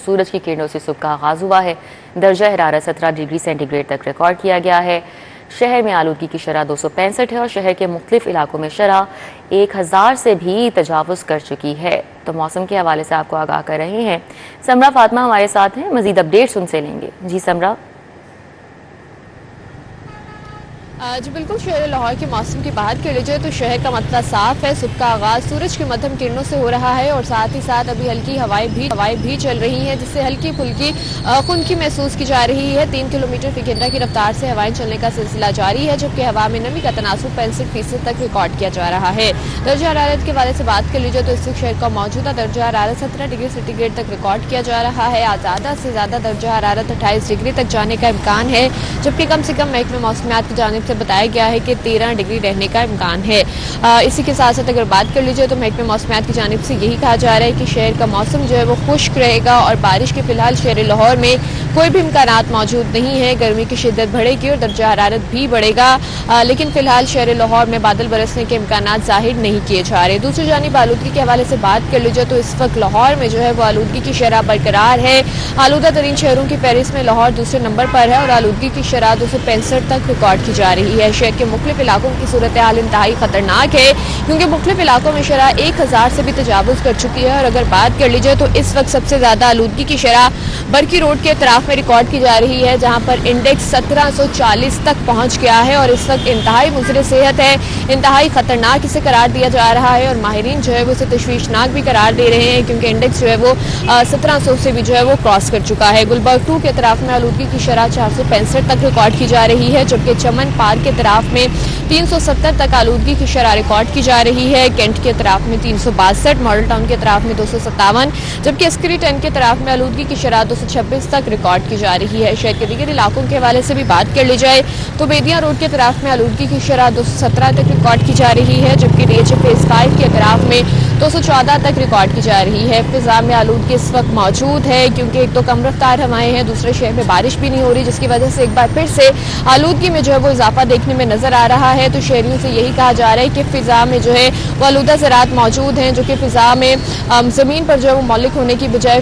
सूरज की किरणों से सुबह का आगाज हुआ है। दर्जा हरारत 17 डिग्री सेंटीग्रेड तक रिकॉर्ड किया गया है। शहर में आलूदगी की शरह 265 है और शहर के मुख्तलिफ इलाकों में शरह 1000 से भी तजावुज़ कर चुकी है। तो मौसम के हवाले से आपको आगाह कर रहे हैं समरा फातिमा हमारे साथ हैं, मजीद अपडेट्स उनसे लेंगे। जी समरा। जी बिल्कुल, शहर लाहौर के मौसम की बात कर लीजिए तो शहर का मतलब साफ है। सुबह का आगाज सूरज की मध्यम किरणों से हो रहा है और साथ ही साथ अभी हल्की हवाएं भी चल रही हैं, जिससे हल्की फुल्की खुनकी महसूस की जा रही है। 3 किलोमीटर फी घंटा की रफ्तार से हवाएं चलने का सिलसिला जारी है, जबकि हवा में नमी का तनासुब 65% तक रिकॉर्ड किया जा रहा है। दर्जा हरारत के हवाले से बात कर लीजिए तो इस वक्त शहर का मौजूदा दर्जा हरारत 17 डिग्री सेंटीग्रेड तक रिकॉर्ड किया जा रहा है। ज़्यादा से ज़्यादा दर्जा हरारत 28 डिग्री तक जाने का इम्कान है, जबकि कम से कम महकमे मौसमियात की जानिब से बताया गया है कि 13 डिग्री रहने का इम्कान है। इसी के साथ साथ अगर बात कर लीजिए तो महकमे मौसमियात की जानिब से यही कहा जा रहा है कि शहर का मौसम जो है वो खुश्क रहेगा और बारिश के फिलहाल शहर लाहौर में कोई भी इम्कानात मौजूद नहीं है। गर्मी की शिद्दत बढ़ेगी और दर्जा हरारत भी बढ़ेगा, लेकिन फिलहाल शहर लाहौर में बादल बरसने के इम्कानात जाहिर नहीं किए जा रहे। दूसरी जानिब आलूदगी के हवाले से बात कर लीजिए तो इस वक्त लाहौर में जो है वो आलूदगी की शरह बरकरार है। आलूदा तरीन शहरों की फहरिस्त में लाहौर दूसरे नंबर पर है और आलूदगी की शरह 265 तक रिकॉर्ड की जा रही है। शहर के मुख्तलिफ इलाकों की सूरत हाल इंतहाई खतरनाक है, क्योंकि मुख्तलिफ इलाकों में शरह 1000 से भी तजावुज़ कर चुकी है। और अगर बात कर लीजिए तो इस वक्त सबसे ज़्यादा आलूदगी की शरह बरकी रोड के अतराफ में रिकॉर्ड की जा रही है, जहाँ पर इंडेक्स 1740 तक पहुँच गया है और इस वक्त इंतहाई मुज़र सेहत है, इंतहाई खतरनाक इसे करार दिया जा रहा है। और माहिरीन जो है वो इसे तशवीशनाक भी करार दे रहे हैं, क्योंकि इंडेक्स जो है वो 1700 से भी जो है वो क्रॉस कर चुका है। गुलबर्ग 2 के अतराफ में आलूदगी की शरह 465 तक रिकॉर्ड की जा रही है, जबकि चमन पार्क के अतराफ में 370 तक आलूदगी की शरह रिकॉर्ड की जा रही है। कैंट के अतराफ में 362, मॉडल टाउन के अतराफ में 257, जबकि अस्करी 10 के अतराफ में आलूदगी की शरह 226 तक रिकॉर्ड की जा रही है। शहर के दीगर इलाकों के हवाले से भी बात कर ली जाए तो बेदिया रोड के अतराफ में आलूदगी की शरह 217 तक रिकॉर्ड की जा रही है, जबकि DH फेज 5 के अतराफ में 214 तक रिकॉर्ड की जा रही है। फिजा में आलूदगी इस वक्त मौजूद है, क्योंकि एक तो कम रफ्तार हवाएं हैं, दूसरे शहर में बारिश भी नहीं हो रही, जिसकी वजह से एक बार फिर से आलूदगी में जो है वो इजाफा देखने में नजर आ रहा है। तो शहरियों से यही कहा जा रहा है कि फिजा में जो है वो आलूदा ज़रात मौजूद हैं, जो कि फिजा में ज़मीन पर जो है वो मौलिक होने की बजाय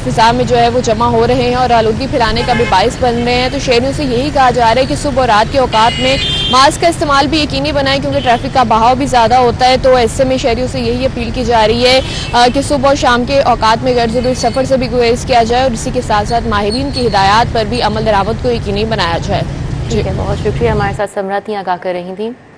फिजा में जो है वो जमा हो रहे हैं और आलूदगी फैलाने का भी बाइस बन रहे हैं। तो शहरियों से यही कहा जा रहा है कि सुबह और रात के औकात में मास्क का इस्तेमाल भी यकीनी बनाएं, क्योंकि ट्रैफिक का बहाव भी ज़्यादा होता है। तो ऐसे में शहरियों से यही अपील की जा रही है कि सुबह और शाम के औकात में गैर ज़रूरी सफ़र से भी गुरेज किया जाए और इसी के साथ साथ माहिरीन की हिदायत पर भी अमल दरामद को यकीनी बनाया जाए। ठीक है, बहुत शुक्रिया। हमारे साथ समरा थी, आगाह कर रही थी।